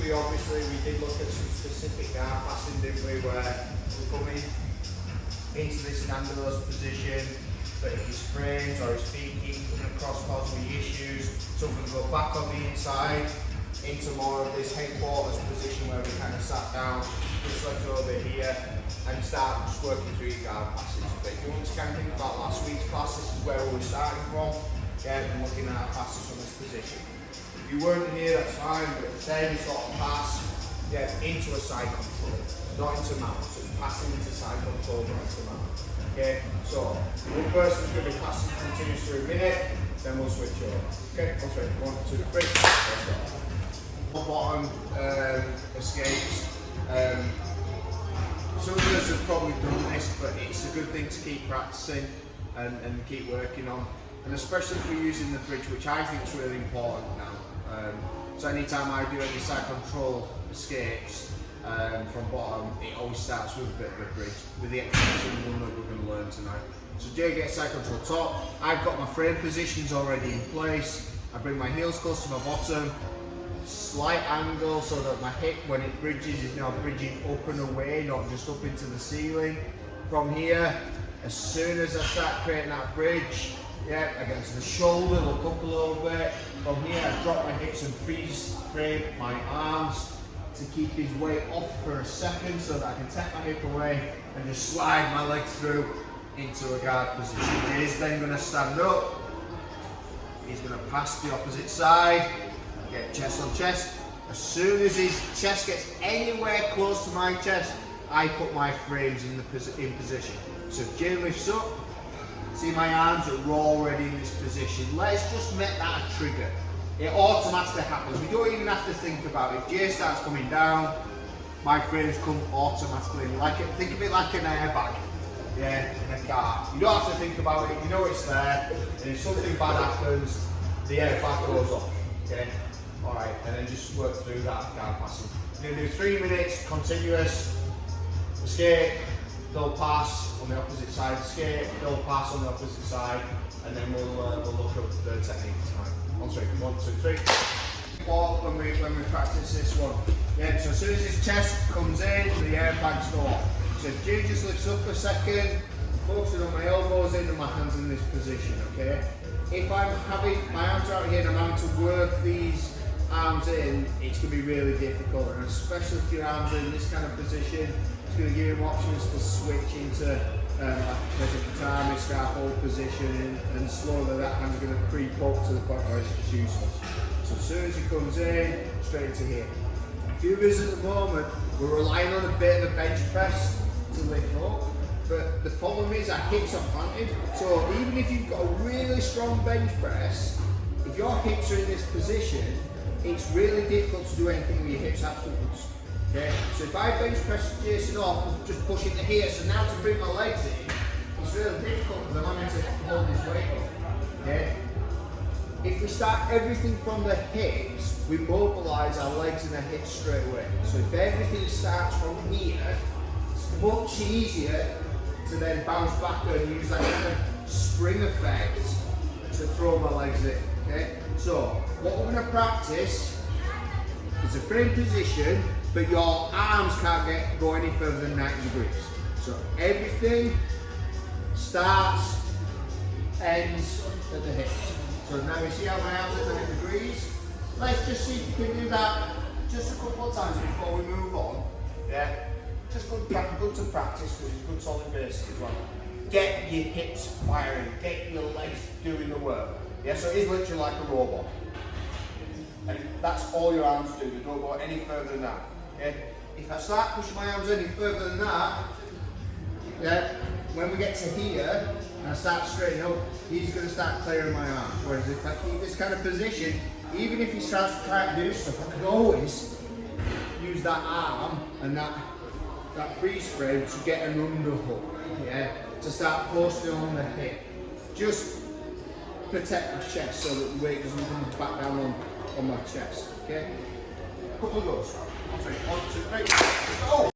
we obviously did look at some specific arm passing, didn't we, where we're coming into this standalone position, but if his frames or his feet keep coming across causing me issues, so we're going to go back on the inside into more of this headquarters position where we kind of sat down, just legs over here, and start just working through your guard passes. But if you want to kind of think about last week's class, this is where we were starting from, and looking at our passes from this position. If you weren't here, that's fine, but the same sort of pass, into a side control, not into mount, so passing into side control, not into mount. Okay, so one person's going to be passing continuous for a minute, then we'll switch over. Okay, I'll switch. 1, 2, 3, let's go. Bottom escapes. Some of us have probably done this, but it's a good thing to keep practicing and keep working on, and especially if we're using the bridge, which I think is really important now. So anytime I do any side control escapes from bottom, it always starts with a bit of a bridge, with the exception of one that we're going to learn tonight. So Jay gets side control top. I've got my frame positions already in place. I bring my heels close to my bottom. Slight angle so that my hip, when it bridges, is now bridging up and away, not just up into the ceiling. From here, as soon as I start creating that bridge, I get to the shoulder, look up a little bit. From here, I drop my hips and freeze frame my arms to keep his weight off for a second so that I can take my hip away and just slide my leg through into a guard position. Jay's then going to stand up. He's going to pass the opposite side. Get chest on chest. As soon as his chest gets anywhere close to my chest, I put my frames in position. So if Jay lifts up, see my arms are already in this position. Let's just make that a trigger. It automatically happens. We don't even have to think about it. If Jay starts coming down, my frames come automatically. Think of it like an airbag, in a car. You don't have to think about it. You know it's there, and if something bad happens, the airbag goes off. Okay. All right, and then just work through that guard passing. We're going to do 3 minutes continuous. Escape, they'll pass on the opposite side. Escape, they'll pass on the opposite side, and then we'll look up the technique tonight. 1, 2, 3. When we practice this one, so as soon as his chest comes in, the airbags go off. So if Jay just lifts up a second, focusing on my elbows in and my hands in this position. Okay. If I'm having my arms out here and I'm having to work these arms in, it's going to be really difficult, and especially if your arms are in this kind of position, it's going to give you options to switch into like a katami, scaffold position, and slowly that hand's going to creep up to the point where it's useless. So as soon as he comes in, straight into here. A few of us at the moment, we're relying on a bit of a bench press to lift up, but the problem is our hips are planted, so even if you've got a really strong bench press, if your hips are in this position, it's really difficult to do anything with your hips afterwards. Okay? So if I bench press Jason off and just push it to here, so now to bring my legs in, it's really difficult because I'm having to hold this weight up. Okay? If we start everything from the hips, we mobilise our legs and our hips straight away. So if everything starts from here, it's much easier to then bounce back and use that kind of spring effect to throw my legs in. Okay? So what we're going to practice is a frame position, but your arms can't go any further than 90 degrees. So everything starts, ends at the hips. So now you see how my arms are 90 degrees? Let's just see if you can do that just a couple of times before we move on. Just good to practice because it's good solid basic as well. Get your hips firing, get your legs doing the work. So it is literally like a robot. And that's all your arms do, they don't go any further than that. If I start pushing my arms any further than that, when we get to here, and I start straightening up, he's going to start clearing my arms. Whereas if I keep this kind of position, even if he starts to try to do stuff, I can always use that arm and that freeze frame to get an underhook, to start posting on the hip. Just protect my chest so that the weight doesn't come back down on my chest. Okay? Couple of goes. 1, 2, 3. Oh!